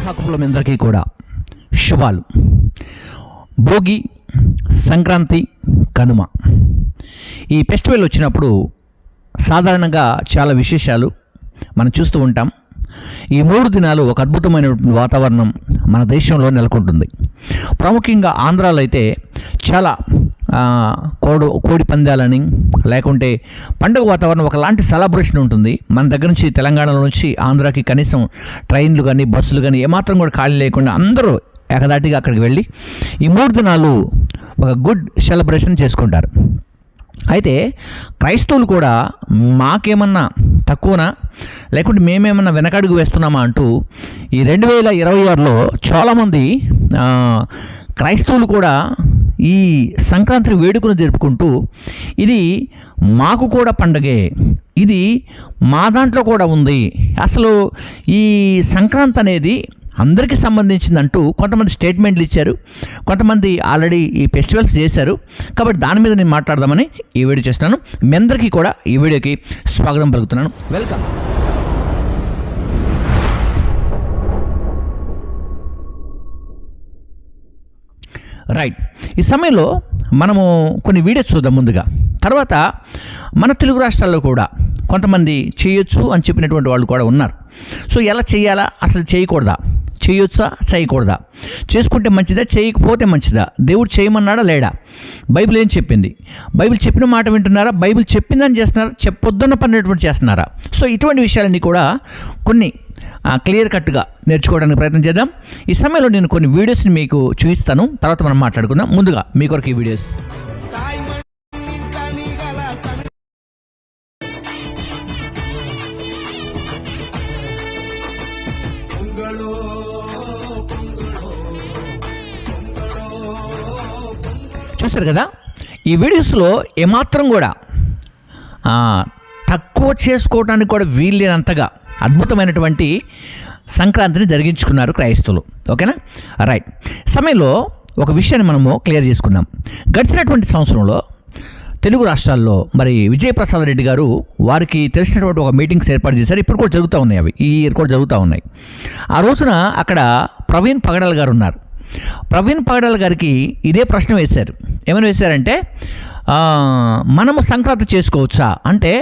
మహాకులందరికీ కూడా శుభాలు. భోగి, సంక్రాంతి, కనుమ ఈ ఫెస్టివల్ వచ్చినప్పుడు సాధారణంగా చాలా విశేషాలు మనం చూస్తూ ఉంటాం. ఈ 3 దినాలు ఒక అద్భుతమైన వాతావరణం మన దేశంలో నెలకొంటుంది. ప్రాముఖ్యంగా ఆంధ్రాలో అయితే చాలా కోడి పందాలని లేకుంటే పండుగ వాతావరణం ఒకలాంటి సెలబ్రేషన్ ఉంటుంది. మన దగ్గర నుంచి తెలంగాణలో నుంచి ఆంధ్రాకి కనీసం ట్రైన్లు కానీ బస్సులు కానీ ఏమాత్రం కూడా ఖాళీ లేకుండా అందరూ ఏకదాటిగా అక్కడికి వెళ్ళి ఈ 3 దినాలు ఒక గుడ్ సెలబ్రేషన్ చేసుకుంటారు. అయితే క్రైస్తవులు కూడా మాకేమన్నా తక్కువనా లేకుంటే మేమేమన్నా వెనకడుగు వేస్తున్నామా అంటూ ఈ 2026లో చాలామంది క్రైస్తవులు కూడా ఈ సంక్రాంతి వేడుకను జరుపుకుంటూ ఇది మాకు కూడా పండగే, ఇది మా దాంట్లో కూడా ఉంది, అసలు ఈ సంక్రాంతి అనేది అందరికీ సంబంధించిందంటూ కొంతమంది స్టేట్మెంట్లు ఇచ్చారు. కొంతమంది ఆల్రెడీ ఈ ఫెస్టివల్స్ చేశారు. కాబట్టి దాని మీద నేను మాట్లాడదామని ఈ వీడియో చేస్తున్నాను. మీ అందరికీ కూడా ఈ వీడియోకి స్వాగతం పలుకుతున్నాను. వెల్కమ్. రైట్, ఈ సమయంలో మనము కొన్ని వీడియోస్ చూద్దాం ముందుగా. తర్వాత మన తెలుగు రాష్ట్రాల్లో కూడా కొంతమంది చేయొచ్చు అని చెప్పినటువంటి వాళ్ళు కూడా ఉన్నారు. సో ఎలా చేయాలా, అసలు చేయకూడదా, చేయొచ్చా చేయకూడదా, చేసుకుంటే మంచిదా చేయకపోతే మంచిదా, దేవుడు చేయమన్నాడా లేడా, బైబిల్ ఏం చెప్పింది, బైబిల్ చెప్పిన మాట వింటున్నారా, బైబిల్ చెప్పిందని చేస్తున్నారా, చెప్పొద్దన్న పడినటువంటి చేస్తున్నారా. సో ఇటువంటి విషయాలన్నీ కూడా కొన్ని క్లియర్ కట్గా నేర్చుకోవడానికి ప్రయత్నం చేద్దాం. ఈ సమయంలో నేను కొన్ని వీడియోస్ని మీకు చూపిస్తాను, తర్వాత మనం మాట్లాడుకుందాం. ముందుగా మీ కొరకు ఈ వీడియోస్. చూస్తారు కదా, ఈ వీడియోస్లో ఏమాత్రం కూడా తక్కువ చేసుకోవడానికి కూడా వీల్లేనంతగా అద్భుతమైనటువంటి సంక్రాంతిని జరిగించుకున్నారు క్రైస్తవులు. ఓకేనా, రైట్. సమయంలో ఒక విషయాన్ని మనము క్లియర్ చేసుకుందాం. గడిచినటువంటి సంవత్సరంలో తెలుగు రాష్ట్రాల్లో మరి విజయప్రసాద్ రెడ్డి గారు వారికి తెలిసినటువంటి ఒక మీటింగ్స్ ఏర్పాటు చేశారు. ఇప్పుడు కూడా జరుగుతూ ఉన్నాయి, అవి ఈ ఇయర్ కూడా జరుగుతూ ఉన్నాయి. ఆ రోజున అక్కడ ప్రవీణ్ పగడాల్ గారు ఉన్నారు. ప్రవీణ్ పగడాల్ గారికి ఇదే ప్రశ్న వేశారు. ఏమని వేశారంటే, మనము సంక్రాంతి చేసుకోవచ్చా అంటే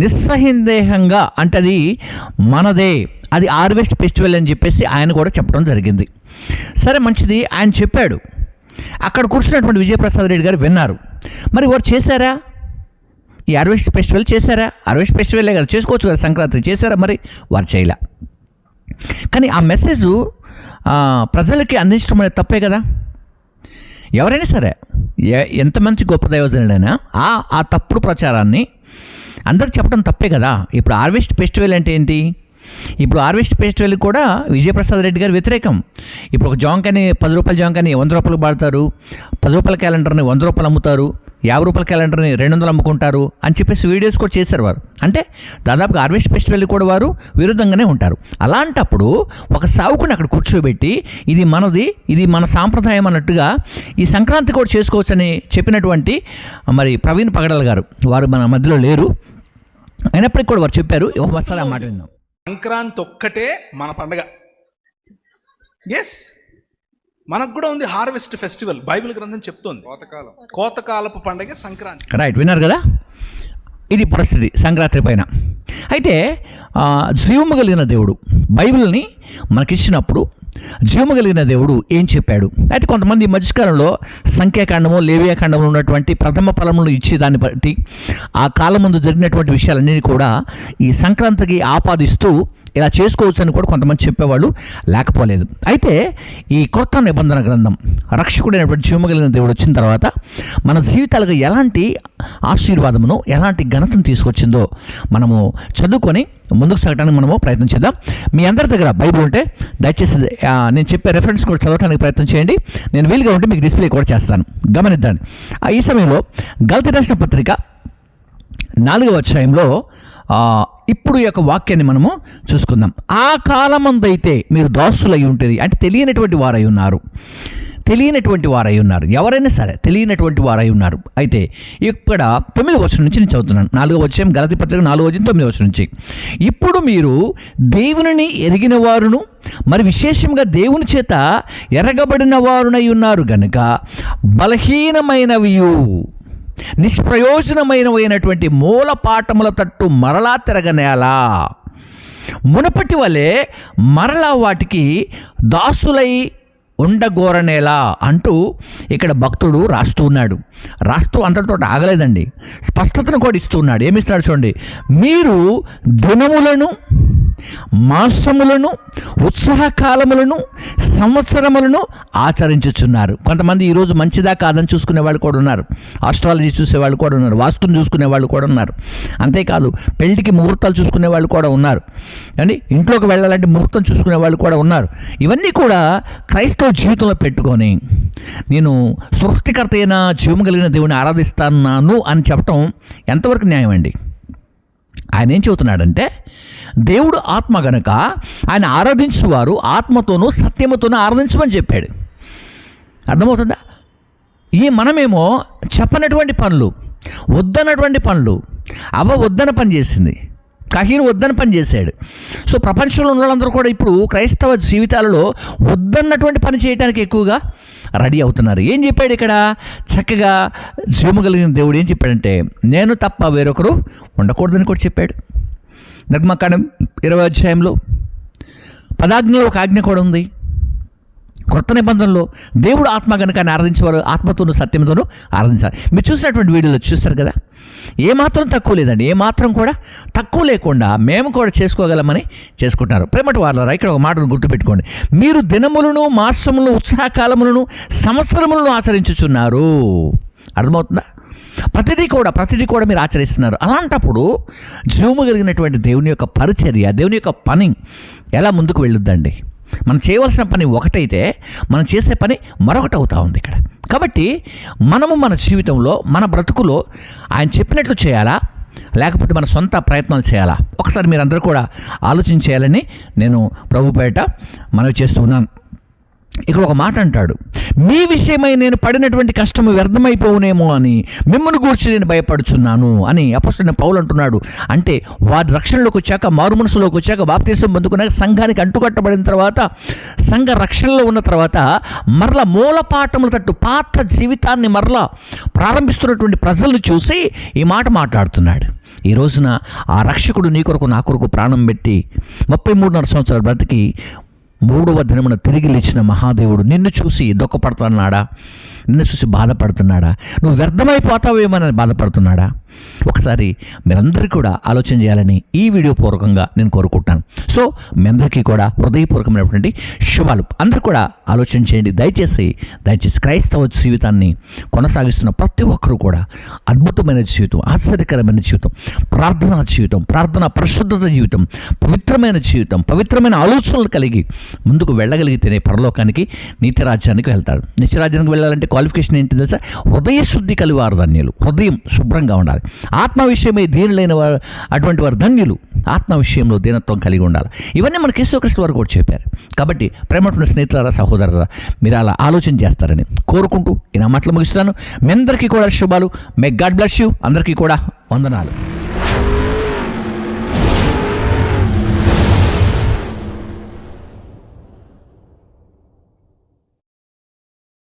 నిస్సందేహంగా అంటే అది మనదే, అది హార్వెస్ట్ ఫెస్టివల్ అని చెప్పేసి ఆయన కూడా చెప్పడం జరిగింది. సరే మంచిది, ఆయన చెప్పాడు. అక్కడ కూర్చున్నటువంటి విజయప్రసాద్ రెడ్డి గారు విన్నారు. మరి వారు చేశారా ఈ హార్వెస్ట్ ఫెస్టివల్? చేశారా? హార్వెస్ట్ ఫెస్టివల్లే కదా, చేసుకోవచ్చు కదా సంక్రాంతి, చేశారా? మరి వారు చేయలే. కానీ ఆ మెసేజ్ ప్రజలకి అందించడం అనేది తప్పే కదా. ఎవరైనా సరే, ఎంత మంచి గొప్ప దైవజనుడైనా ఆ తప్పుడు ప్రచారాన్ని అందరికి చెప్పడం తప్పే కదా. ఇప్పుడు హార్వెస్ట్ ఫెస్టివల్ అంటే ఏంటి? ఇప్పుడు హార్వెస్ట్ ఫెస్టివల్ కూడా విజయప్రసాద్ రెడ్డి గారు వ్యతిరేకం. ఇప్పుడు ఒక జాంకాని 10 రూపాయల జాంకాని 100 రూపాయలు వాడతారు, 10 రూపాయల క్యాలెండర్ని 100 రూపాయలు అమ్ముతారు, 50 రూపాయల క్యాలెండర్ని 200 అమ్ముకుంటారు అని చెప్పేసి వీడియోస్ కూడా చేశారు వారు. అంటే దాదాపుగా హార్వెస్ట్ ఫెస్టివల్ కూడా వారు విరుద్ధంగానే ఉంటారు. అలాంటప్పుడు ఒక సావుకుని అక్కడ కూర్చోబెట్టి ఇది మనది, ఇది మన సాంప్రదాయం అన్నట్టుగా ఈ సంక్రాంతి కూడా చేసుకోవచ్చని చెప్పినటువంటి మరి ప్రవీణ్ పగడాల్ గారు వారు మన మధ్యలో లేరు. అయినప్పటికీ కూడా వారు చెప్పారు. ఒకసారి ఆ మాట విందాం. సంక్రాంతి ఒక్కటే మన పండగ. ఎస్, మనకు కూడా ఉంది హార్వెస్ట్ ఫెస్టివల్. బైబిల్ గ్రంథం చెప్తోంది కోతకాలపు పండగ సంక్రాంతి. రైట్, విన్నారు కదా, ఇది పరిస్థితి సంక్రాంతి పైన. అయితే జీవము కలిగిన దేవుడు బైబిల్ని మనకిచ్చినప్పుడు జీవము కలిగిన దేవుడు ఏం చెప్పాడు? అయితే కొంతమంది ఈ మధ్యకాలంలో సంఖ్యాకాండము లేవియాకాండంలో ఉన్నటువంటి ప్రథమ ఫలములను ఇచ్చి దాన్ని బట్టి ఆ కాలం ముందు జరిగినటువంటి విషయాలన్నీ కూడా ఈ సంక్రాంతికి ఆపాదిస్తూ ఇలా చేసుకోవచ్చు అని కూడా కొంతమంది చెప్పేవాళ్ళు లేకపోలేదు. అయితే ఈ కొత్త నిబంధన గ్రంథం రక్షకుడైనటువంటి జీవము కలిగిన దేవుడు వచ్చిన తర్వాత మన జీవితాలకు ఎలాంటి ఆశీర్వాదమును ఎలాంటి ఘనతను తీసుకొచ్చిందో మనము చదువుకొని ముందుకు సాగడానికి మనము ప్రయత్నం చేద్దాం. మీ అందరి దగ్గర బైబిల్ ఉంటే దయచేసి నేను చెప్పే రెఫరెన్స్ కూడా చదవడానికి ప్రయత్నం చేయండి. నేను వీలుగా ఉంటే మీకు డిస్ప్లే కూడా చేస్తాను, గమనిద్దాన్ని. ఈ సమయంలో గలతీ రాసిన పత్రిక 4వ అధ్యాయంలో ఇప్పుడు యొక్క వాక్యాన్ని మనము చూసుకుందాం. ఆ కాలమందైతే మీరు దాసులై ఉంటుంది, అంటే తెలియనటువంటి వారై ఉన్నారు. తెలియనటువంటి వారై ఉన్నారు. ఎవరైనా సరే తెలియనటువంటి వారై ఉన్నారు. అయితే ఇక్కడ 9వ వచనం నుంచి నేను చదువుతున్నాను. 4వ వచనం గలతీ పత్రిక 4వ వచనం 9వ వచనం నుంచి. ఇప్పుడు దేవునిని ఎరిగిన వారును మరి విశేషంగా దేవుని చేత ఎరగబడిన వారునై ఉన్నారు గనుక బలహీనమైనవియు నిష్ప్రయోజనమైనటువంటి మూల పాఠముల తట్టు మరలా తిరగనేలా మునపటి వలె మరలా వాటికి దాసులై ఉండగోరనేలా అంటూ ఇక్కడ భక్తుడు రాస్తూ అంతటితో ఆగలేదండి, స్పష్టతను కూడా ఇస్తున్నాడు. ఏమిస్తున్నాడు చూడండి. మీరు దినములను, మాసములను, ఉత్సాహకాలములను, సంవత్సరములను ఆచరించుచున్నారు. కొంతమంది ఈరోజు మంచిదా కాదని చూసుకునే వాళ్ళు కూడా ఉన్నారు. ఆస్ట్రాలజీ చూసేవాళ్ళు కూడా ఉన్నారు. వాస్తుని చూసుకునే వాళ్ళు కూడా ఉన్నారు. అంతేకాదు పెళ్లికి ముహూర్తాలు చూసుకునే వాళ్ళు కూడా ఉన్నారు. అండి ఇంట్లోకి వెళ్ళాలంటే ముహూర్తం చూసుకునే వాళ్ళు కూడా ఉన్నారు. ఇవన్నీ కూడా క్రైస్తవ జీవితంలో పెట్టుకొని నేను సృష్టికర్త అయిన జీవము కలిగిన దేవుని ఆరాధిస్తున్నాను అని చెప్పటం ఎంతవరకు న్యాయం అండి? ఆయన ఏం చెబుతున్నాడంటే దేవుడు ఆత్మ గనక ఆయన ఆరాధించువారు ఆత్మతోనూ సత్యముతోనూ ఆరాధించమని చెప్పాడు. అర్థమవుతుందా? మనమేమో చెప్పనటువంటి పనులు, వద్దనటువంటి పనులు, వద్దన పని చేసింది, కహీను వద్దని పని చేశాడు. సో ప్రపంచంలో ఉన్న వాళ్ళందరూ కూడా ఇప్పుడు క్రైస్తవ జీవితాలలో వద్దన్నటువంటి పని చేయడానికి ఎక్కువగా రెడీ అవుతున్నారు. ఏం చెప్పాడు ఇక్కడ? చక్కగా జీవము కలిగిన దేవుడు ఏం చెప్పాడంటే నేను తప్ప వేరొకరు ఉండకూడదని కూడా చెప్పాడు. నిర్గమకాండం 20వ అధ్యాయంలో 10 ఆజ్ఞలో ఒక ఆజ్ఞ కూడా ఉంది. కొత్త నిబంధనలో దేవుడు ఆత్మ కనుక ఆరాధించేవారు ఆత్మతోనూ సత్యంతోనూ ఆరాధించాలి. మీరు చూసినటువంటి వీడియోలో చూస్తారు కదా, ఏమాత్రం తక్కువ లేదండి. ఏమాత్రం కూడా తక్కువ లేకుండా మేము కూడా చేసుకోగలమని చేసుకుంటున్నారు. ప్రేమటి వాళ్ళ ఇక్కడ ఒక మాటను గుర్తుపెట్టుకోండి. మీరు దినములను, మాసములను, ఉత్సాహకాలములను, సంవత్సరములను ఆచరించుచున్నారు. అర్థమవుతుందా? ప్రతిదీ కూడా మీరు ఆచరిస్తున్నారు. అలాంటప్పుడు జీవము కలిగినటువంటి దేవుని యొక్క పరిచర్య, దేవుని యొక్క పని ఎలా ముందుకు వెళ్ళొద్దండి? మనం చేయవలసిన పని ఒకటైతే మనం చేసే పని మరొకటి అవుతా ఉంది ఇక్కడ. కాబట్టి మనము మన జీవితంలో, మన బ్రతుకులో ఆయన చెప్పినట్లు చేయాలా, లేకపోతే మన సొంత ప్రయత్నాలు చేయాలా? ఒకసారి మీరందరూ కూడా ఆలోచించేయాలని నేను ప్రభుపేట మనవి చేస్తున్నాను. ఇక్కడ ఒక మాట అంటాడు, మీ విషయమై నేను పడినటువంటి కష్టము వ్యర్థమైపోవునేమో అని మిమ్మల్ని గూర్చి నేను భయపడుచున్నాను అని అపోస్తలుడైన పౌలు అంటున్నాడు. అంటే వారి రక్షణలోకి వచ్చాక, మారు మనసులోకి వచ్చాక, బాప్తిసం పొందుకున్నాక, సంఘానికి అంటుకట్టబడిన తర్వాత, సంఘ రక్షణలో ఉన్న తర్వాత మరలా మూల పాఠముల తట్టు పాత జీవితాన్ని మరలా ప్రారంభిస్తున్నటువంటి ప్రజలను చూసి ఈ మాట మాట్లాడుతున్నాడు. ఈ రోజున ఆ రక్షకుడు నీ కొరకు నా కొరకు ప్రాణం పెట్టి 33.5 సంవత్సరాలు బ్రతికి 3వ దినమున తిరిగి లేచిన మహాదేవుడు నిన్ను చూసి దుఃఖపడుతున్నాడా? నిన్ను చూసి బాధపడుతున్నాడా? నువ్వు వ్యర్థమైపోతావేమని బాధపడుతున్నాడా? ఒకసారి మీరందరికీ కూడా ఆలోచన చేయాలని ఈ వీడియో పూర్వకంగా నేను కోరుకుంటాను. సో మీ అందరికీ కూడా హృదయపూర్వకమైనటువంటి శుభాలు. అందరూ కూడా ఆలోచన చేయండి. దయచేసి క్రైస్తవ జీవితాన్ని కొనసాగిస్తున్న ప్రతి ఒక్కరూ కూడా అద్భుతమైన జీవితం, ఆశ్చర్యకరమైన జీవితం, ప్రార్థనా జీవితం, ప్రార్థన పరిశుద్ధత జీవితం, పవిత్రమైన జీవితం, పవిత్రమైన ఆలోచనలు కలిగి ముందుకు వెళ్ళగలిగితేనే పరలోకానికి, నీతి రాజ్యానికి వెళ్తాడు. నిత్య రాజ్యానికి వెళ్ళాలంటే క్వాలిఫికేషన్ ఏంటి తెలుసా? హృదయ శుద్ధి కలివారు ధన్యులు. హృదయం శుభ్రంగా ఉండాలి. ఆత్మ విషయమై దీనులైన వారు, అటువంటి వారు ధన్యులు. ఆత్మ విషయంలో దీనత్వం కలిగి ఉండాలి. ఇవన్నీ మనకి యేసుక్రీస్తు వారు కూడా చెప్పారు. కాబట్టి ప్రేమటువంటి స్నేహితులారా, సహోదరులారా, మీరు అలా ఆలోచన చేస్తారని కోరుకుంటూ ఈ నా మాటలు ముగిస్తున్నాను. మీ అందరికీ కూడా శుభాలు. May God bless you. అందరికీ కూడా వందనాలు.